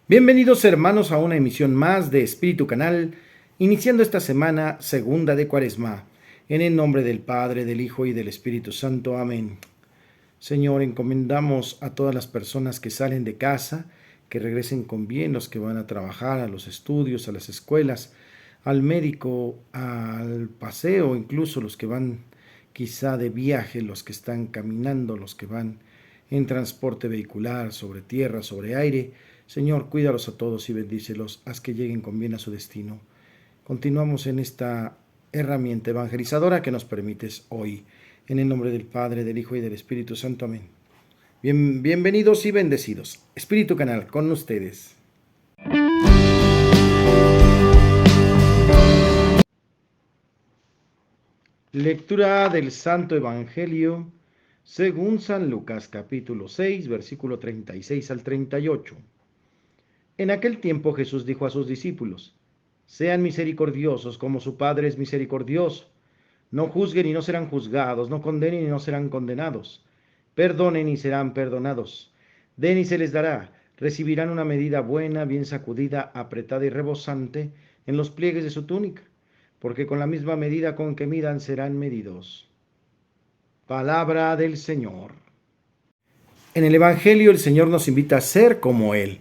Bienvenidos hermanos a una emisión más de Espíritu Canal, iniciando esta semana segunda de Cuaresma, en el nombre del Padre, del Hijo y del Espíritu Santo. Amén. Señor, encomendamos a todas las personas que salen de casa, que regresen con bien, los que van a trabajar, a los estudios, a las escuelas, al médico, al paseo, incluso los que van quizá de viaje, los que están caminando, los que van en transporte vehicular, sobre tierra, sobre aire. Señor, cuídalos a todos y bendícelos, haz que lleguen con bien a su destino. Continuamos en esta herramienta evangelizadora que nos permites hoy. En el nombre del Padre, del Hijo y del Espíritu Santo. Amén. Bienvenidos y bendecidos. Espíritu Canal, con ustedes. Lectura del Santo Evangelio según San Lucas, capítulo 6, versículo 36 al 38. En aquel tiempo Jesús dijo a sus discípulos: Sean misericordiosos como su Padre es misericordioso. No juzguen y no serán juzgados, no condenen y no serán condenados. Perdonen y serán perdonados. Den y se les dará. Recibirán una medida buena, bien sacudida, apretada y rebosante en los pliegues de su túnica, porque con la misma medida con que midan serán medidos. Palabra del Señor. En el Evangelio el Señor nos invita a ser como Él,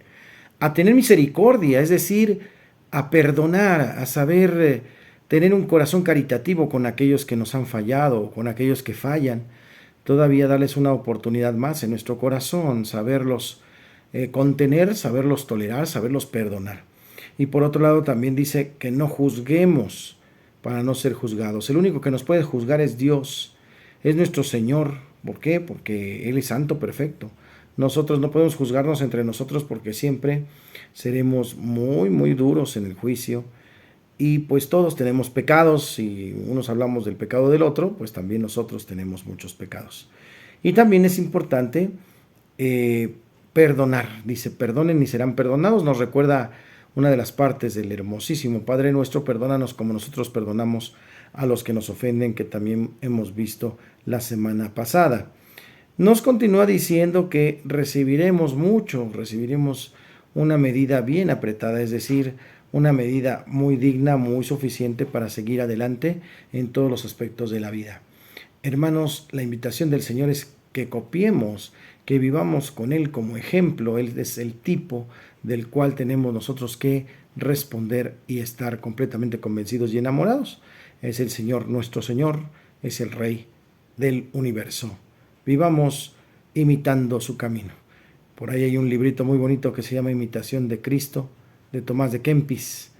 a tener misericordia, es decir, a perdonar, a saber tener un corazón caritativo con aquellos que nos han fallado, con aquellos que fallan, todavía darles una oportunidad más en nuestro corazón, saberlos contener, saberlos tolerar, saberlos perdonar. Y por otro lado también dice que no juzguemos para no ser juzgados. El único que nos puede juzgar es Dios, es nuestro Señor. ¿Por qué? Porque Él es santo, perfecto. Nosotros no podemos juzgarnos entre nosotros porque siempre seremos muy duros en el juicio. Y pues todos tenemos pecados, y unos hablamos del pecado del otro, pues también nosotros tenemos muchos pecados. Y también es importante perdonar. Dice, perdonen y serán perdonados. Nos recuerda una de las partes del hermosísimo Padre Nuestro: perdónanos como nosotros perdonamos a los que nos ofenden, que también hemos visto la semana pasada. Nos continúa diciendo que recibiremos mucho, recibiremos una medida bien apretada, es decir, una medida muy digna, muy suficiente para seguir adelante en todos los aspectos de la vida. Hermanos, la invitación del Señor es que copiemos, que vivamos con Él como ejemplo. Él es el tipo del cual tenemos nosotros que responder y estar completamente convencidos y enamorados. Es el Señor, nuestro Señor, es el Rey del universo. Vivamos imitando su camino. Por ahí hay un librito muy bonito que se llama Imitación de Cristo, de Tomás de Kempis.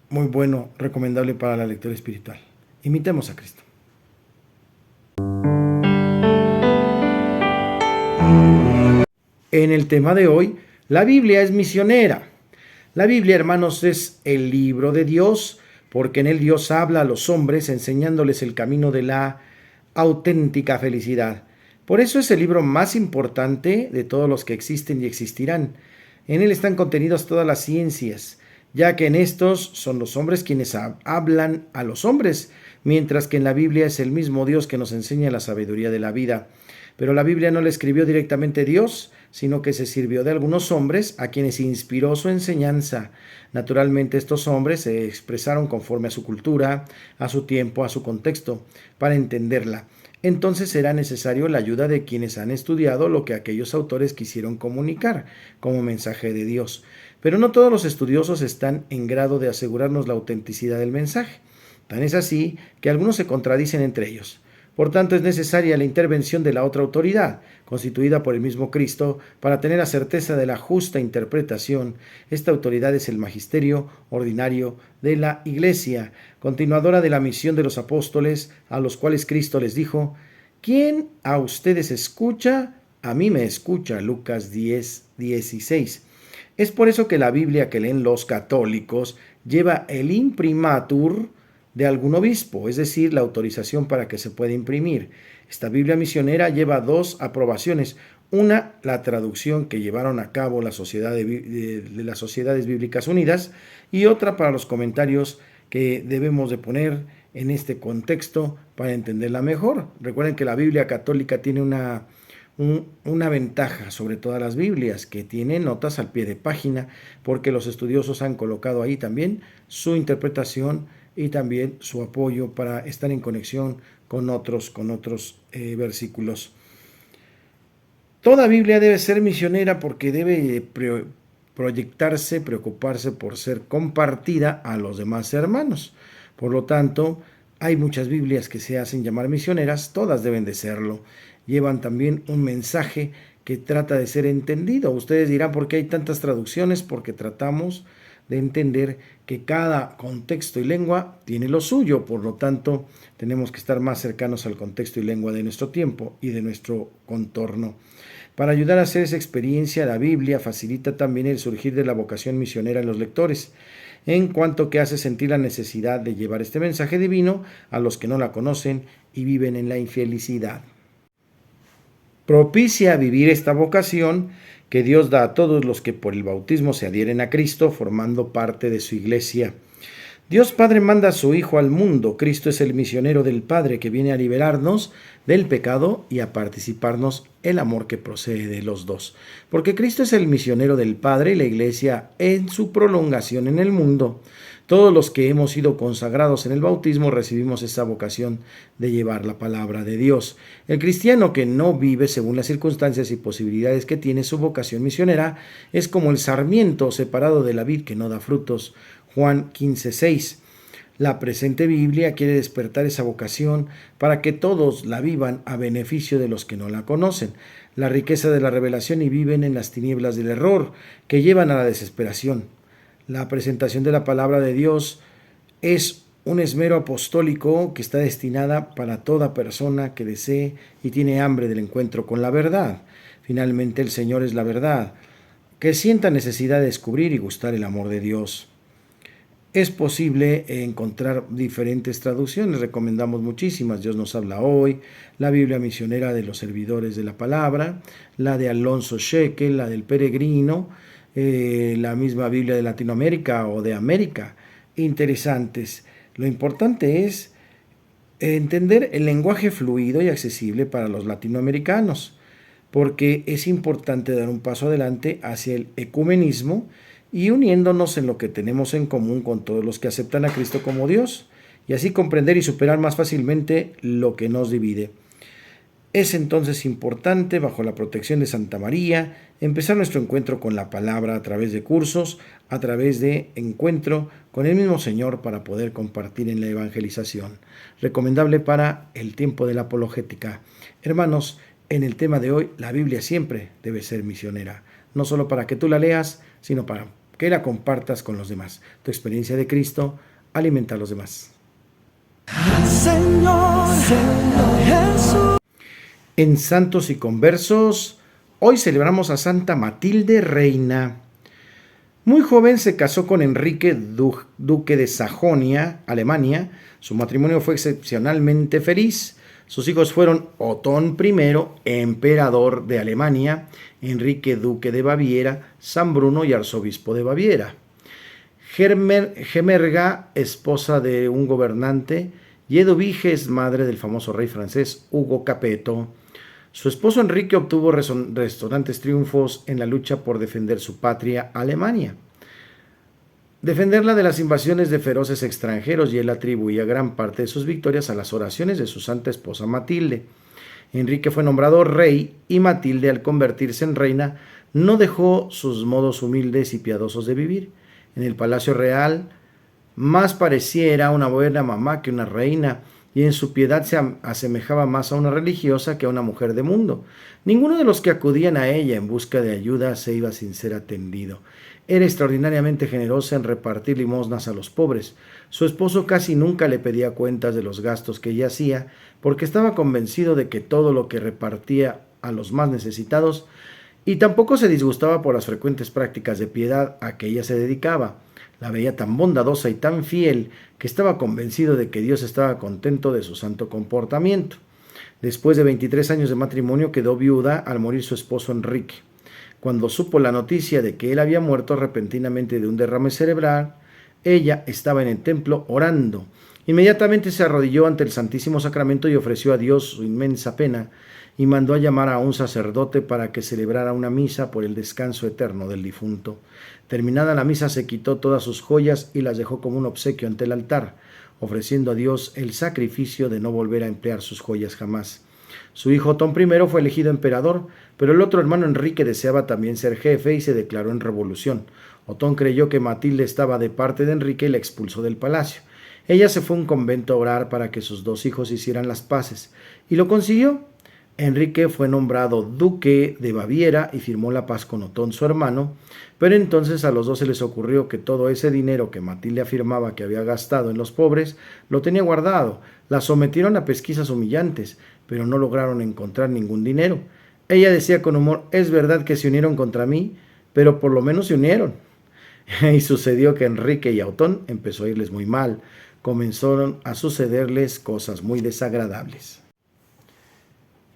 Muy bueno, recomendable para la lectura espiritual. Imitemos a Cristo. En el tema de hoy, la Biblia es misionera. La Biblia, hermanos, es el libro de Dios, porque en él Dios habla a los hombres enseñándoles el camino de la auténtica felicidad. Por eso es el libro más importante de todos los que existen y existirán. En él están contenidas todas las ciencias, ya que en estos son los hombres quienes hablan a los hombres, mientras que en la Biblia es el mismo Dios que nos enseña la sabiduría de la vida. Pero la Biblia no la escribió directamente Dios, sino que se sirvió de algunos hombres a quienes inspiró su enseñanza. Naturalmente estos hombres se expresaron conforme a su cultura, a su tiempo, a su contexto, para entenderla. Entonces será necesario la ayuda de quienes han estudiado lo que aquellos autores quisieron comunicar como mensaje de Dios. Pero no todos los estudiosos están en grado de asegurarnos la autenticidad del mensaje. Tan es así que algunos se contradicen entre ellos. Por tanto, es necesaria la intervención de la otra autoridad, constituida por el mismo Cristo, para tener la certeza de la justa interpretación. Esta autoridad es el magisterio ordinario de la Iglesia, continuadora de la misión de los apóstoles, a los cuales Cristo les dijo: «Quien a ustedes escucha, a mí me escucha». Lucas 10:16. Es por eso que la Biblia que leen los católicos lleva el imprimatur de algún obispo, es decir, la autorización para que se pueda imprimir. Esta Biblia misionera lleva dos aprobaciones: una, la traducción que llevaron a cabo la Sociedad de las Sociedades Bíblicas Unidas, y otra para los comentarios que debemos de poner en este contexto para entenderla mejor. Recuerden que la Biblia católica tiene una ventaja sobre todas las Biblias, que tiene notas al pie de página, porque los estudiosos han colocado ahí también su interpretación y también su apoyo para estar en conexión con otros versículos. Toda Biblia debe ser misionera porque debe proyectarse, preocuparse por ser compartida a los demás hermanos. Por lo tanto, hay muchas Biblias que se hacen llamar misioneras, todas deben de serlo. Llevan también un mensaje que trata de ser entendido. Ustedes dirán, ¿por qué hay tantas traducciones? Porque tratamos de entender que cada contexto y lengua tiene lo suyo, por lo tanto tenemos que estar más cercanos al contexto y lengua de nuestro tiempo y de nuestro contorno. Para ayudar a hacer esa experiencia, la Biblia facilita también el surgir de la vocación misionera en los lectores, en cuanto que hace sentir la necesidad de llevar este mensaje divino a los que no la conocen y viven en la infelicidad. Propicia vivir esta vocación que Dios da a todos los que por el bautismo se adhieren a Cristo, formando parte de su iglesia. Dios Padre manda a su Hijo al mundo. Cristo es el misionero del Padre que viene a liberarnos del pecado y a participarnos el amor que procede de los dos. Porque Cristo es el misionero del Padre y la Iglesia en su prolongación en el mundo. Todos los que hemos sido consagrados en el bautismo recibimos esa vocación de llevar la palabra de Dios. El cristiano que no vive según las circunstancias y posibilidades que tiene su vocación misionera es como el sarmiento separado de la vid que no da frutos. Juan 15:6. La presente Biblia quiere despertar esa vocación para que todos la vivan a beneficio de los que no la conocen. La riqueza de la revelación y viven en las tinieblas del error que llevan a la desesperación. La presentación de la palabra de Dios es un esmero apostólico que está destinada para toda persona que desee y tiene hambre del encuentro con la verdad. Finalmente, el Señor es la verdad, que sienta necesidad de descubrir y gustar el amor de Dios. Es posible encontrar diferentes traducciones, recomendamos muchísimas. Dios nos habla hoy, la Biblia misionera de los servidores de la palabra, la de Alonso Shekel, la del peregrino, la misma Biblia de Latinoamérica o de América. Interesantes. Lo importante es entender el lenguaje fluido y accesible para los latinoamericanos, porque es importante dar un paso adelante hacia el ecumenismo y uniéndonos en lo que tenemos en común con todos los que aceptan a Cristo como Dios, y así comprender y superar más fácilmente lo que nos divide. Es entonces importante, bajo la protección de Santa María, empezar nuestro encuentro con la palabra a través de cursos, a través de encuentro con el mismo Señor para poder compartir en la evangelización. Recomendable para el tiempo de la apologética. Hermanos, en el tema de hoy, la Biblia siempre debe ser misionera, no solo para que tú la leas, sino para que la compartas con los demás. Tu experiencia de Cristo alimenta a los demás. Señor Jesús. En Santos y Conversos, hoy celebramos a Santa Matilde Reina. Muy joven se casó con Enrique, duque de Sajonia, Alemania. Su matrimonio fue excepcionalmente feliz. Sus hijos fueron Otón I, emperador de Alemania, Enrique, duque de Baviera, San Bruno y arzobispo de Baviera. Gemerga, esposa de un gobernante, y Eduviges, madre del famoso rey francés Hugo Capeto. Su esposo Enrique obtuvo resonantes triunfos en la lucha por defender su patria, Alemania. Defenderla de las invasiones de feroces extranjeros, y él atribuía gran parte de sus victorias a las oraciones de su santa esposa Matilde. Enrique fue nombrado rey y Matilde, al convertirse en reina, no dejó sus modos humildes y piadosos de vivir. En el palacio real, más pareciera una buena mamá que una reina, y en su piedad se asemejaba más a una religiosa que a una mujer de mundo. Ninguno de los que acudían a ella en busca de ayuda se iba sin ser atendido. Era extraordinariamente generosa en repartir limosnas a los pobres. Su esposo casi nunca le pedía cuentas de los gastos que ella hacía, porque estaba convencido de que todo lo que repartía a los más necesitados, y tampoco se disgustaba por las frecuentes prácticas de piedad a que ella se dedicaba. La veía tan bondadosa y tan fiel que estaba convencido de que Dios estaba contento de su santo comportamiento. Después de 23 años de matrimonio quedó viuda al morir su esposo Enrique. Cuando supo la noticia de que él había muerto repentinamente de un derrame cerebral, ella estaba en el templo orando Inmediatamente se arrodilló ante el Santísimo Sacramento y ofreció a Dios su inmensa pena y mandó a llamar a un sacerdote para que celebrara una misa por el descanso eterno del difunto. Terminada la misa se quitó todas sus joyas y las dejó como un obsequio ante el altar, ofreciendo a Dios el sacrificio de no volver a emplear sus joyas jamás. Su hijo Otón I fue elegido emperador, pero el otro hermano Enrique deseaba también ser jefe y se declaró en revolución. Otón creyó que Matilde estaba de parte de Enrique y la expulsó del palacio. Ella se fue a un convento a orar para que sus dos hijos hicieran las paces, y lo consiguió. Enrique fue nombrado duque de Baviera y firmó la paz con Otón, su hermano, pero entonces a los dos se les ocurrió que todo ese dinero que Matilde afirmaba que había gastado en los pobres lo tenía guardado. La sometieron a pesquisas humillantes, pero no lograron encontrar ningún dinero. Ella decía con humor: es verdad que se unieron contra mí, pero por lo menos se unieron. Y sucedió que a Enrique y a Otón empezó a irles muy mal. Comenzaron a sucederles cosas muy desagradables.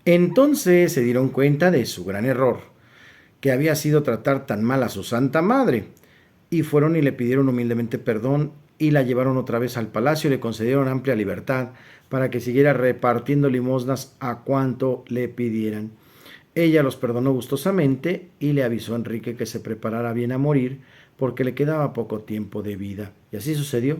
Entonces se dieron cuenta de su gran error, que había sido tratar tan mal a su Santa Madre, y fueron y le pidieron humildemente perdón y la llevaron otra vez al palacio y le concedieron amplia libertad para que siguiera repartiendo limosnas a cuanto le pidieran. Ella los perdonó gustosamente y le avisó a Enrique que se preparara bien a morir porque le quedaba poco tiempo de vida. Y así sucedió.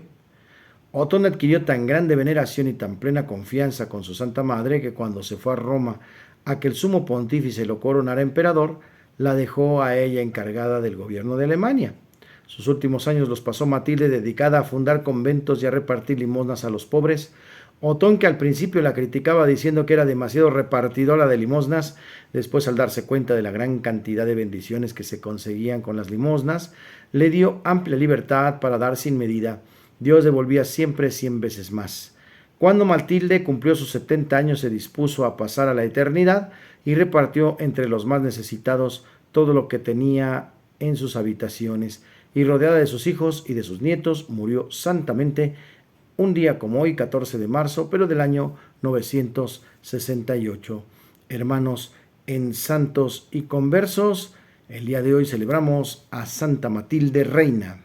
Otón adquirió tan grande veneración y tan plena confianza con su Santa Madre que cuando se fue a Roma a que el sumo pontífice lo coronara emperador, la dejó a ella encargada del gobierno de Alemania. Sus últimos años los pasó Matilde dedicada a fundar conventos y a repartir limosnas a los pobres. Otón, que al principio la criticaba diciendo que era demasiado repartidora de limosnas, después al darse cuenta de la gran cantidad de bendiciones que se conseguían con las limosnas, le dio amplia libertad para dar sin medida. Dios devolvía siempre 100 veces más. Cuando Matilde cumplió sus 70 años, se dispuso a pasar a la eternidad y repartió entre los más necesitados todo lo que tenía en sus habitaciones, y rodeada de sus hijos y de sus nietos, murió santamente un día como hoy, 14 de marzo, pero del año 968. Hermanos, en santos y conversos, el día de hoy celebramos a Santa Matilde Reina.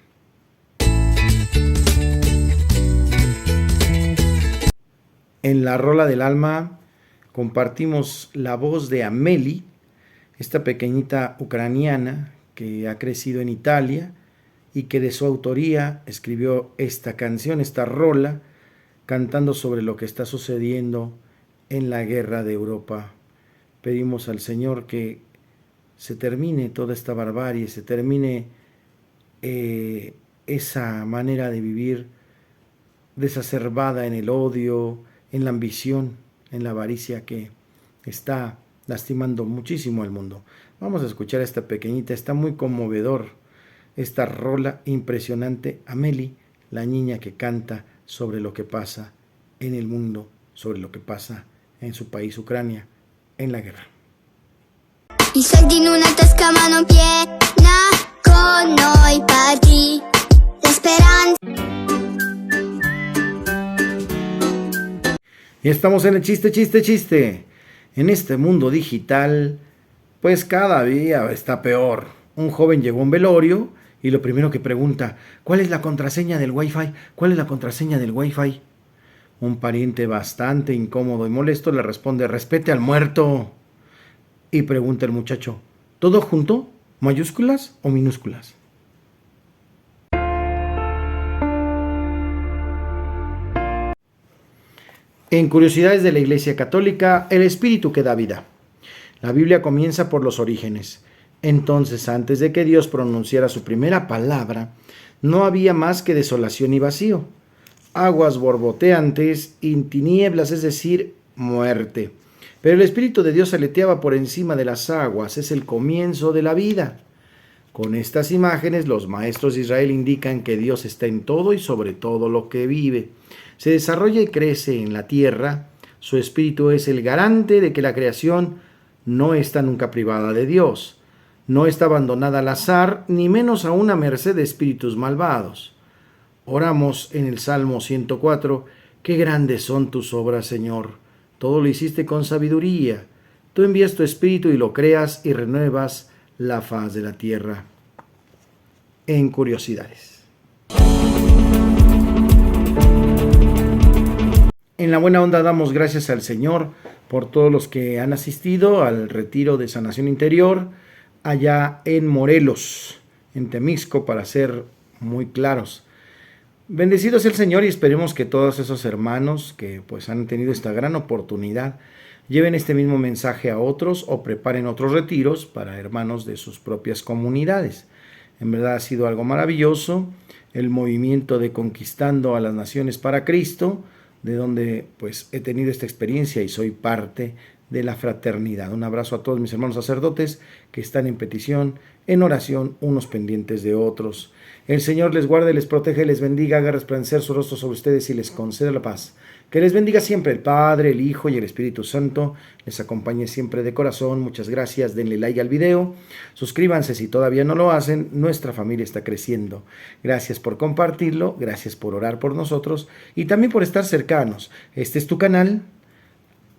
En la Rola del Alma compartimos la voz de Amélie, esta pequeñita ucraniana que ha crecido en Italia y que de su autoría escribió esta canción, esta rola, cantando sobre lo que está sucediendo en la guerra de Europa. Pedimos al Señor que se termine toda esta barbarie, se termine esa manera de vivir desacerbada en el odio, en la ambición, en la avaricia que está lastimando muchísimo al mundo. Vamos a escuchar a esta pequeñita, está muy conmovedor, esta rola impresionante, Amélie, la niña que canta sobre lo que pasa en el mundo, sobre lo que pasa en su país, Ucrania, en la guerra. I soldi in una tasca mano piena, con noi partì la speranza. Y estamos en el chiste. En este mundo digital, pues cada día está peor. Un joven llegó a un velorio y lo primero que pregunta: ¿cuál es la contraseña del Wi-Fi? ¿Cuál es la contraseña del Wi-Fi? Un pariente bastante incómodo y molesto le responde: respete al muerto. Y pregunta el muchacho: ¿todo junto? ¿Mayúsculas o minúsculas? En Curiosidades de la Iglesia Católica, el espíritu que da vida. La Biblia comienza por los orígenes. Entonces, antes de que Dios pronunciara su primera palabra, no había más que desolación y vacío, aguas borboteantes y tinieblas, es decir, muerte. Pero el Espíritu de Dios aleteaba por encima de las aguas, es el comienzo de la vida. Con estas imágenes, los maestros de Israel indican que Dios está en todo y sobre todo lo que vive. Se desarrolla y crece en la tierra. Su Espíritu es el garante de que la creación no está nunca privada de Dios. No está abandonada al azar, ni menos aún a merced de espíritus malvados. Oramos en el Salmo 104, qué grandes son tus obras, Señor. Todo lo hiciste con sabiduría. Tú envías tu espíritu y lo creas y renuevas la faz de la tierra. En Curiosidades. En la buena onda damos gracias al Señor por todos los que han asistido al retiro de sanación interior allá en Morelos, en Temixco, para ser muy claros. Bendecido sea el Señor y esperemos que todos esos hermanos que pues han tenido esta gran oportunidad lleven este mismo mensaje a otros o preparen otros retiros para hermanos de sus propias comunidades. En verdad ha sido algo maravilloso el movimiento de Conquistando a las Naciones para Cristo, de donde pues he tenido esta experiencia y soy parte de la fraternidad. Un abrazo a todos mis hermanos sacerdotes que están en petición, en oración, unos pendientes de otros. El Señor les guarde, les protege, les bendiga, haga resplandecer su rostro sobre ustedes y les conceda la paz. Que les bendiga siempre el Padre, el Hijo y el Espíritu Santo. Les acompañe siempre de corazón. Muchas gracias. Denle like al video. Suscríbanse si todavía no lo hacen. Nuestra familia está creciendo. Gracias por compartirlo. Gracias por orar por nosotros. Y también por estar cercanos. Este es tu canal.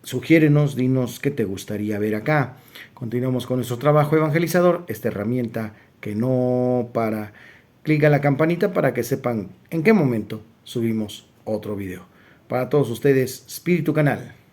Sugiérenos, dinos qué te gustaría ver acá. Continuamos con nuestro trabajo evangelizador. Esta herramienta que no para. Clic a la campanita para que sepan en qué momento subimos otro video. Para todos ustedes, Espíritu Canal.